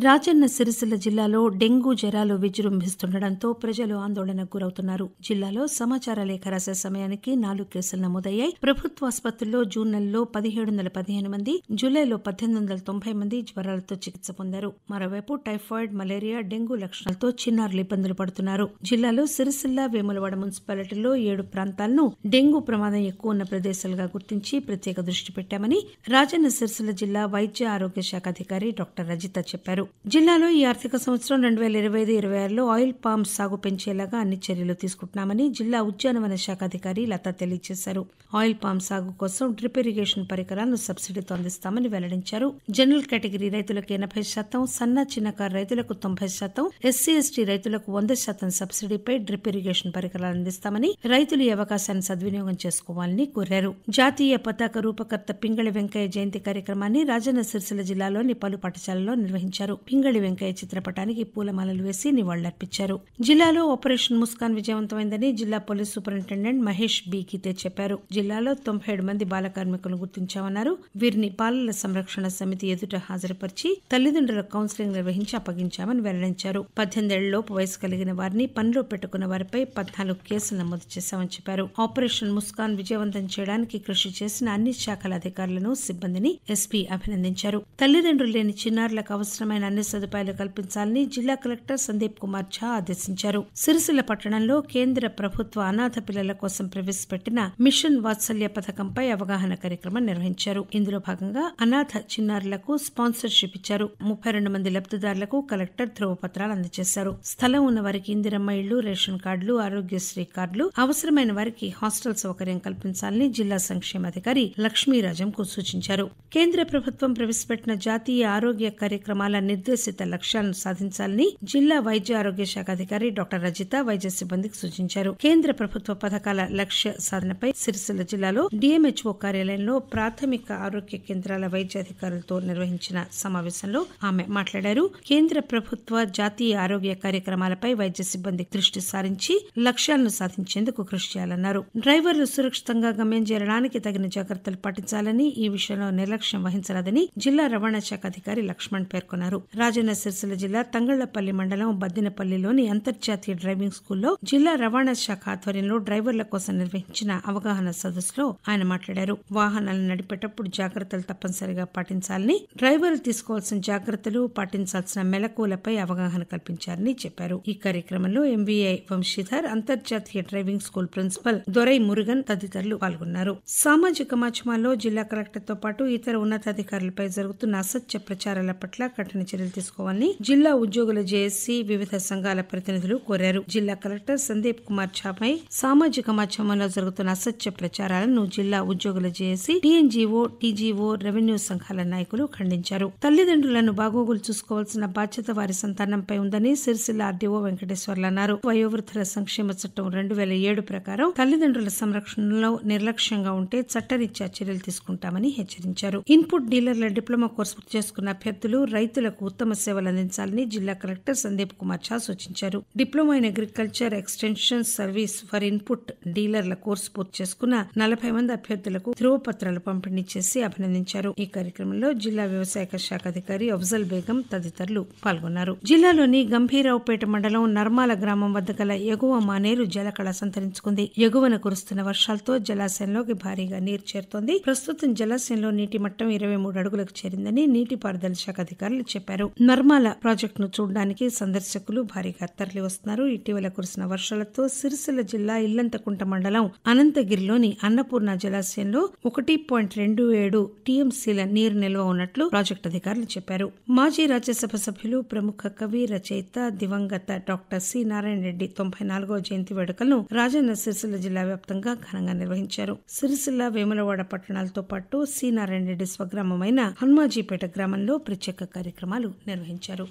రాజన్న సిరిసిల్ల జిల్లాలో డెంగూ జ్వరాలు విజృంభిస్తుండటంతో ప్రజలు ఆందోళనకు గురవుతున్నారు. జిల్లాలో సమాచార లేఖ రాసే సమయానికి 4 కేసులు నమోదయ్యాయి. ప్రభుత్వాసుపత్రుల్లో జూన్ నెలలో 1715 మంది, జూలైలో 1890 మంది జ్వరాలతో చికిత్స పొందారు. మరోవైపు టైఫాయిడ్, మలేరియా, డెంగూ లక్షణాలతో చిన్నారులు ఇబ్బందులు పడుతున్నారు. జిల్లాలో సిరిసిల్ల, వేములవాడ మున్సిపాలిటీల్లో 7 ప్రాంతాలను డెంగూ ప్రమాదం ఎక్కువ ఉన్న ప్రదేశాలుగా గుర్తించి ప్రత్యేక దృష్టి పెట్టామని రాజన్న సిరిసిల్ల జిల్లా వైద్య ఆరోగ్య శాఖ అధికారి డాక్టర్ రజిత చెప్పారు. జిల్లాలో ఈ ఆర్థిక సంవత్సరం 2025-26లో ఆయిల్ పామ్ సాగు పెంచేలాగా అన్ని చర్యలు తీసుకుంటున్నామని జిల్లా ఉద్యానవన శాఖ అధికారి లత తెలియజేశారు. ఆయిల్ పామ్ సాగు కోసం డ్రిప్ ఇరిగేషన్ పరికరాలను సబ్సిడీతో అందిస్తామని వెల్లడించారు. జనరల్ కేటగిరీ రైతులకు 80%, సన్న చిన్నకారు రైతులకు 90%, ఎస్సీ ఎస్టీ రైతులకు 100% సబ్సిడీపై డ్రిప్ ఇరిగేషన్ పరికరాలు అందిస్తామని, రైతులు ఈ అవకాశాన్ని సద్వినియోగం చేసుకోవాలని కోరారు. జాతీయ పతాక రూపకర్త పింగళి వెంకయ్య జయంతి కార్యక్రమాన్ని రాజన్న సిరిసిల్ల జిల్లాలోని పలు పాఠశాలల్లో నిర్వహించారు. పింగళి వెంకయ్య చిత్రపటానికి పూలమాలలు వేసి నివాళులర్పించారు. జిల్లాలో ఆపరేషన్ ముస్కాన్ విజయవంతమైందని జిల్లా పోలీస్ సూపరింటెండెంట్ మహేష్ బి గీతే చెప్పారు. జిల్లాలో 97 మంది బాల కార్మికులను గుర్తించామన్నారు. వీరిని బాలల సంరక్షణ సమితి ఎదుట హాజరుపరిచి తల్లిదండ్రుల కౌన్సిలింగ్ నిర్వహించి అప్పగించామని వెల్లడించారు. 18 ఏళ్లలోపు వయసు కలిగిన వారిని పనిలో పెట్టుకున్న వారిపై 14 కేసులు నమోదు చేశామని చెప్పారు. ఆపరేషన్ ముస్కాన్ విజయవంతం చేయడానికి కృషి చేసిన అన్ని శాఖల అధికారులను, సిబ్బందిని ఎస్పీ అభినందించారు. తల్లిదండ్రులు లేని చిన్నారులకు అవసరమైన అన్ని సదుపాయాలు కల్పించాలని జిల్లా కలెక్టర్ సందీప్ కుమార్ ఝా ఆదేశించారు. సిరిసిల్ల పట్టణంలో కేంద్ర ప్రభుత్వ అనాథ పిల్లల కోసం ప్రవేశపెట్టిన మిషన్ వాత్సల్య పథకంపై అవగాహన కార్యక్రమం నిర్వహించారు. ఇందులో భాగంగా అనాథ చిన్నారులకు స్పాన్సర్షిప్ ఇచ్చారు. 32 మంది లబ్దిదారులకు కలెక్టర్ ధ్రువపత్రాలు అందజేశారు. స్థలం ఉన్న వారికి ఇందిరమ్మ ఇళ్లు, రేషన్ కార్డులు, ఆరోగ్యశ్రీ కార్డులు, అవసరమైన వారికి హాస్టల్ సౌకర్యం కల్పించాలని జిల్లా సంక్షేమాధికారి లక్ష్మీరాజంకు సూచించారు. కేంద్ర ప్రభుత్వం ప్రవేశపెట్టిన జాతీయ ఆరోగ్య కార్యక్రమాల నిర్దేశిత లక్ష్యాలను సాధించాలని జిల్లా వైద్య ఆరోగ్య శాఖ అధికారి డాక్టర్ రజిత వైద్య సిబ్బందికి సూచించారు. కేంద్ర ప్రభుత్వ పథకాల లక్ష్య సాధనపై సిరిసిల్ల జిల్లాలో డిఎంహెచ్ఓ కార్యాలయంలో ప్రాథమిక ఆరోగ్య కేంద్రాల వైద్య అధికారులతో నిర్వహించిన సమావేశంలో ఆమె మాట్లాడారు. కేంద్ర ప్రభుత్వ జాతీయ ఆరోగ్య కార్యక్రమాలపై వైద్య సిబ్బంది దృష్టి సారించి లక్ష్యాలను సాధించేందుకు కృషి చేయాలన్నారు. డ్రైవర్లు సురక్షితంగా గమ్యం చేరడానికి తగిన జాగ్రత్తలు పాటించాలని, ఈ విషయంలో నిర్లక్ష్యం వహించరాదని జిల్లా రవాణా శాఖ అధికారి లక్ష్మణ్ పేర్కొన్నారు. రాజన్న సిరిసిల్ల జిల్లా తంగళ్లపల్లి మండలం బద్దినపల్లిలోని అంతర్జాతీయ డ్రైవింగ్ స్కూల్లో జిల్లా రవాణా శాఖ ఆధ్వర్యంలో డ్రైవర్ల కోసం నిర్వహించిన అవగాహన సదస్సులో ఆయన మాట్లాడారు. వాహనాలను నడిపేటప్పుడు జాగ్రత్తలు తప్పనిసరిగా పాటించాలని, డ్రైవర్లు తీసుకోవాల్సిన జాగ్రత్తలు, పాటించాల్సిన మెలకువలపై అవగాహన కల్పించారని చెప్పారు. ఈ కార్యక్రమంలో ఎంవీఐ వంశీధర్, అంతర్జాతీయ driving school principal Dorai Murugan తదితరులు పాల్గొన్నారు. సామాజిక మాధ్యమాల్లో జిల్లా కలెక్టర్తో పాటు ఇతర ఉన్నతాధికారులపై జరుగుతున్న అసత్య ప్రచారాల పట్ల కఠిన చర్యలు తీసుకోవాలని జిల్లా ఉద్యోగుల జేఏసీ, వివిధ సంఘాల ప్రతినిధులు కోరారు. జిల్లా కలెక్టర్ సందీప్ కుమార్ ఝాపై సామాజిక మాధ్యమంలో జరుగుతున్న అసత్య ప్రచారాలను జిల్లా ఉద్యోగుల జేఏసీ, టీఎన్జీఓ, టీజీఓ, రెవెన్యూ సంఘాల నాయకులు ఖండించారు. తల్లిదండ్రులను బాగోగులు చూసుకోవాల్సిన బాధ్యత వారి సంతానంపై ఉందని సిరిసిల్ల ఆర్డీఓ వెంకటేశ్వర్లు అన్నారు. వయోవృద్ధుల సంక్షేమ చట్టం 2007 ప్రకారం తల్లిదండ్రుల సంరక్షణలో నిర్లక్ష్యంగా ఉంటే చట్టరీత్యా చర్యలు తీసుకుంటామని హెచ్చరించారు. ఇన్పుట్ డీలర్ల డిప్లొమా కోర్సు పూర్తి చేసుకున్న అభ్యర్థులు, రైతులకు ఉత్తమ సేవలు అందించాలని జిల్లా కలెక్టర్ సందీప్ కుమార్ ఝా సూచించారు. Diploma in agriculture extension service for input డీలర్ల కోర్సు పూర్తి చేసుకున్న 40 మంది అభ్యర్థులకు ధ్రువపత్రాలు పంపిణీ చేసి అభినందించారు. ఈ కార్యక్రమంలో జిల్లా వ్యవసాయ శాఖ అధికారి అఫ్జల్ బేగం తదితరులు పాల్గొన్నారు. జిల్లాలోని గంభీరావుపేట మండలం నర్మాల గ్రామం వద్ద గల ఎగువ మానేరు జలకళ సంతరించుకుంది. ఎగువన కురుస్తున్న వర్షాలతో జలాశయంలోకి భారీగా నీరు చేరుతోంది. ప్రస్తుతం జలాశయంలో నీటి మట్టం 23 అడుగులకు చేరిందని నీటిపారుదల శాఖ అధికారులు చెప్పారు. నర్మాల ప్రాజెక్టును చూడడానికి సందర్శకులు భారీగా తరలి వస్తున్నారు. ఇటీవల కురిసిన వర్షాలతో సిరిసిల్ల జిల్లా ఇల్లంతకుంట మండలం అనంతగిరిలోని అన్నపూర్ణ జలాశయంలో 1.27 టీఎంసీల నీరు నిల్వ ఉన్నట్లు ప్రాజెక్టు అధికారులు చెప్పారు. మాజీ రాజ్యసభ సభ్యులు, ప్రముఖ కవి, రచయిత, దివంగత డాక్టర్ సి నారాయణ రెడ్డి 94వ జయంతి వేడుకలను రాజన్న సిరిసిల్ల జిల్లా వ్యాప్తంగా ఘనంగా నిర్వహించారు. సిరిసిల్ల, వేములవాడ పట్టణాలతో పాటు సి నారాయణ రెడ్డి స్వగ్రామమైన హనుమాజీపేట గ్రామంలో ప్రత్యేక కార్యక్రమాలు నిర్వహించారు.